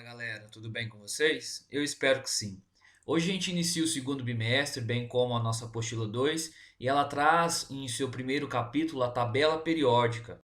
Galera, tudo bem com vocês? Eu espero que sim. Hoje a gente inicia o segundo bimestre, bem como a nossa apostila 2, e ela traz em seu primeiro capítulo a tabela periódica.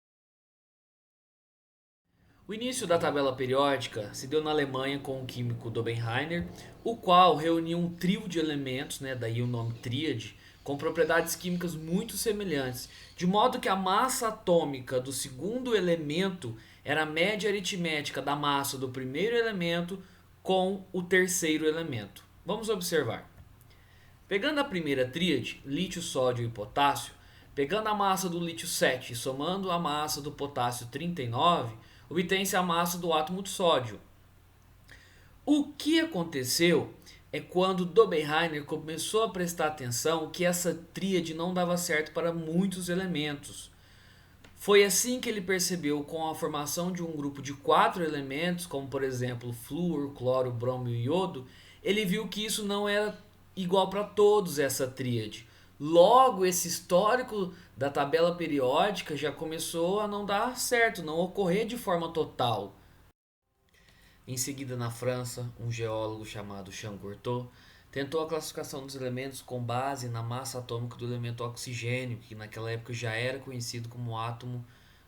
O início da tabela periódica se deu na Alemanha com o químico Dobenheimer, o qual reuniu um trio de elementos, daí o nome tríade, com propriedades químicas muito semelhantes, de modo que a massa atômica do segundo elemento era a média aritmética da massa do primeiro elemento com o terceiro elemento. Vamos observar. Pegando a primeira tríade, lítio, sódio e potássio, pegando a massa do lítio 7 e somando a massa do potássio 39, obtém-se a massa do átomo de sódio. O que aconteceu é quando Dobenheimer começou a prestar atenção que essa tríade não dava certo para muitos elementos. Foi assim que ele percebeu, com a formação de um grupo de 4 elementos, como por exemplo flúor, cloro, bromo e iodo, ele viu que isso não era igual para todos essa tríade. Logo, esse histórico da tabela periódica já começou a não dar certo, não ocorrer de forma total. Em seguida, na França, um geólogo chamado Jean Courtot tentou a classificação dos elementos com base na massa atômica do elemento oxigênio, que naquela época já era conhecido como átomo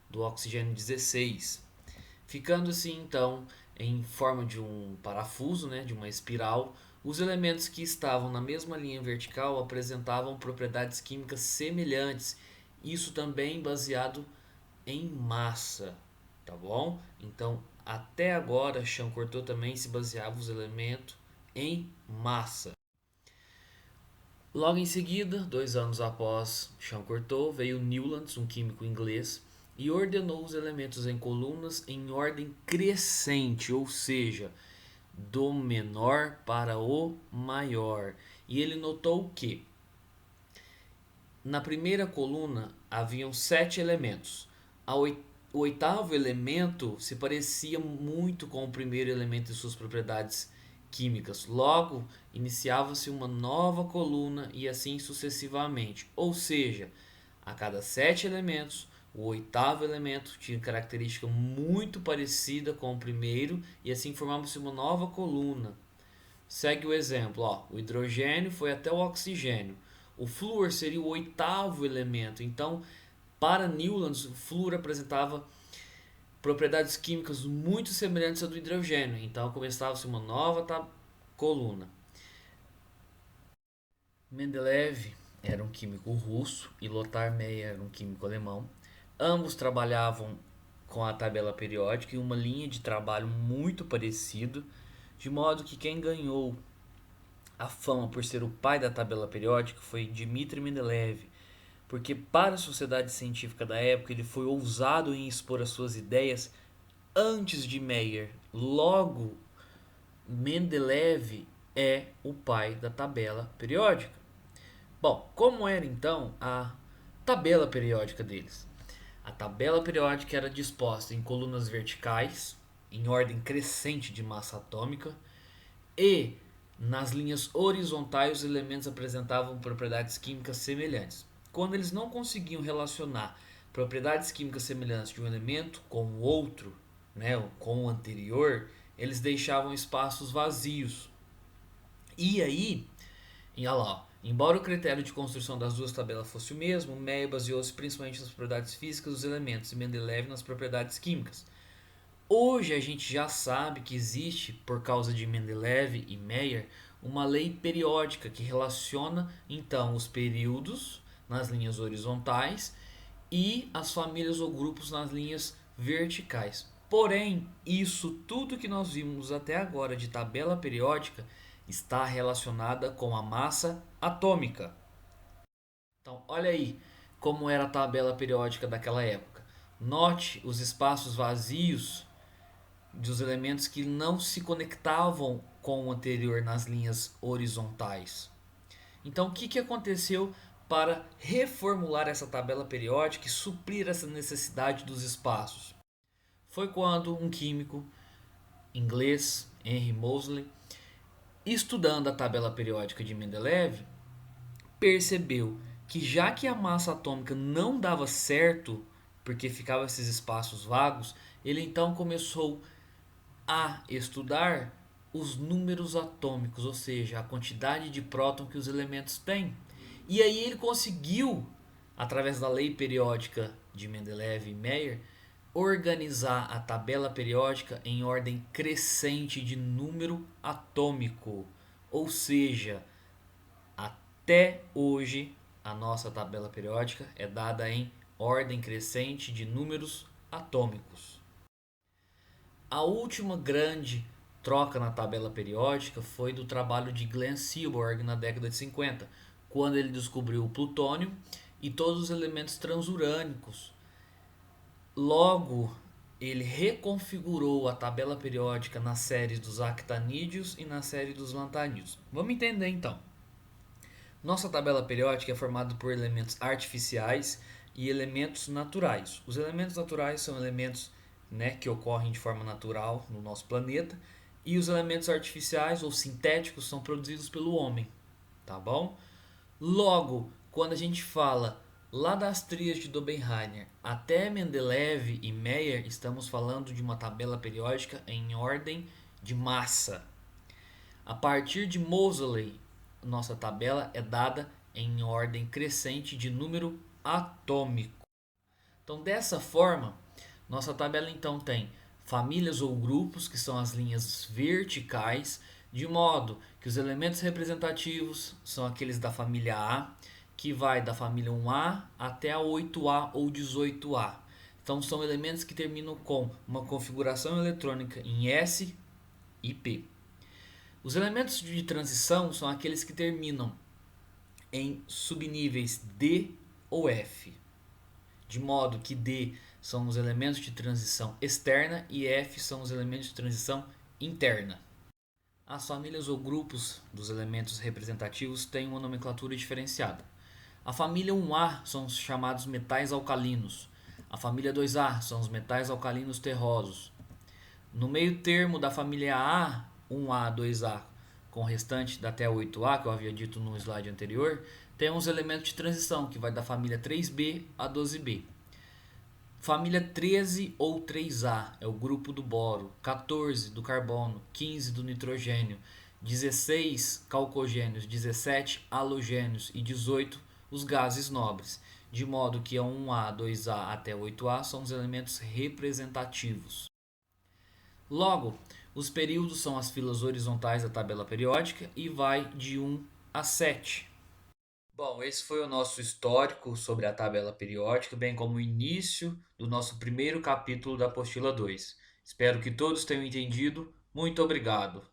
do oxigênio 16, ficando assim então em forma de um parafuso, de uma espiral. Os elementos que estavam na mesma linha vertical apresentavam propriedades químicas semelhantes, isso também baseado em massa, tá bom? Então, até agora, Chamcortot também se baseava os elementos em massa. Logo em seguida, 2 anos após Chamcortot, veio Newlands, um químico inglês, e ordenou os elementos em colunas em ordem crescente, ou seja, do menor para o maior. E ele notou que na primeira coluna haviam 7 elementos. O oitavo elemento se parecia muito com o primeiro elemento e suas propriedades químicas. Logo, iniciava-se uma nova coluna e assim sucessivamente. Ou seja, a cada 7 elementos, o oitavo elemento tinha característica muito parecida com o primeiro e assim formava-se uma nova coluna. Segue o exemplo, ó. O hidrogênio foi até o oxigênio. O flúor seria o oitavo elemento. Então, para Newlands, o flúor apresentava propriedades químicas muito semelhantes à do hidrogênio. Então, começava-se uma nova coluna. Mendeleev era um químico russo e Lothar Meyer era um químico alemão. Ambos trabalhavam com a tabela periódica e uma linha de trabalho muito parecida, de modo que quem ganhou a fama por ser o pai da tabela periódica foi Dmitri Mendeleev, porque para a sociedade científica da época ele foi ousado em expor as suas ideias antes de Meyer. Logo, Mendeleev é o pai da tabela periódica. Bom, como era então a tabela periódica deles? A tabela periódica era disposta em colunas verticais, em ordem crescente de massa atômica, e nas linhas horizontais os elementos apresentavam propriedades químicas semelhantes. Quando eles não conseguiam relacionar propriedades químicas semelhantes de um elemento com o outro, com o anterior, eles deixavam espaços vazios. E aí, olha lá, embora o critério de construção das duas tabelas fosse o mesmo, Meyer baseou-se principalmente nas propriedades físicas dos elementos e Mendeleev nas propriedades químicas. Hoje a gente já sabe que existe, por causa de Mendeleev e Meyer, uma lei periódica que relaciona então os períodos nas linhas horizontais e as famílias ou grupos nas linhas verticais. Porém, isso tudo que nós vimos até agora de tabela periódica está relacionada com a massa atômica. Então, olha aí como era a tabela periódica daquela época. Note os espaços vazios dos elementos que não se conectavam com o anterior nas linhas horizontais. Então, o que aconteceu para reformular essa tabela periódica e suprir essa necessidade dos espaços? Foi quando um químico inglês, Henry Moseley, estudando a tabela periódica de Mendeleev, percebeu que já que a massa atômica não dava certo, porque ficavam esses espaços vagos, ele então começou a estudar os números atômicos, ou seja, a quantidade de próton que os elementos têm. E aí ele conseguiu, através da lei periódica de Mendeleev e Meyer, organizar a tabela periódica em ordem crescente de número atômico. Ou seja, até hoje a nossa tabela periódica é dada em ordem crescente de números atômicos. A última grande troca na tabela periódica foi do trabalho de Glenn Seaborg na década de 50, quando ele descobriu o plutônio e todos os elementos transurânicos. Logo, ele reconfigurou a tabela periódica na série dos actanídeos e na série dos lantanídeos. Vamos entender então. Nossa tabela periódica é formada por elementos artificiais e elementos naturais. Os elementos naturais são elementos, que ocorrem de forma natural no nosso planeta, e os elementos artificiais ou sintéticos são produzidos pelo homem, tá bom? Logo, quando a gente fala lá das tríades de Oppenheimer até Mendeleev e Meyer, estamos falando de uma tabela periódica em ordem de massa. A partir de Moseley, nossa tabela é dada em ordem crescente de número atômico. Então, dessa forma, nossa tabela então tem famílias ou grupos, que são as linhas verticais, de modo que os elementos representativos são aqueles da família A, que vai da família 1A até a 8A ou 18A. Então, são elementos que terminam com uma configuração eletrônica em S e P. Os elementos de transição são aqueles que terminam em subníveis D ou F, de modo que D são os elementos de transição externa e F são os elementos de transição interna. As famílias ou grupos dos elementos representativos têm uma nomenclatura diferenciada. A família 1A são os chamados metais alcalinos. A família 2A são os metais alcalinos terrosos. No meio termo da família A, 1A, 2A, com o restante até 8A, que eu havia dito no slide anterior, temos elementos de transição, que vai da família 3B a 12B. Família 13 ou 3A é o grupo do boro, 14 do carbono, 15 do nitrogênio, 16 calcogênios, 17 halogênios e 18 os gases nobres, de modo que a 1A, 2A até 8A são os elementos representativos. Logo, os períodos são as filas horizontais da tabela periódica e vai de 1 a 7. Bom, esse foi o nosso histórico sobre a tabela periódica, bem como o início do nosso primeiro capítulo da apostila 2. Espero que todos tenham entendido. Muito obrigado.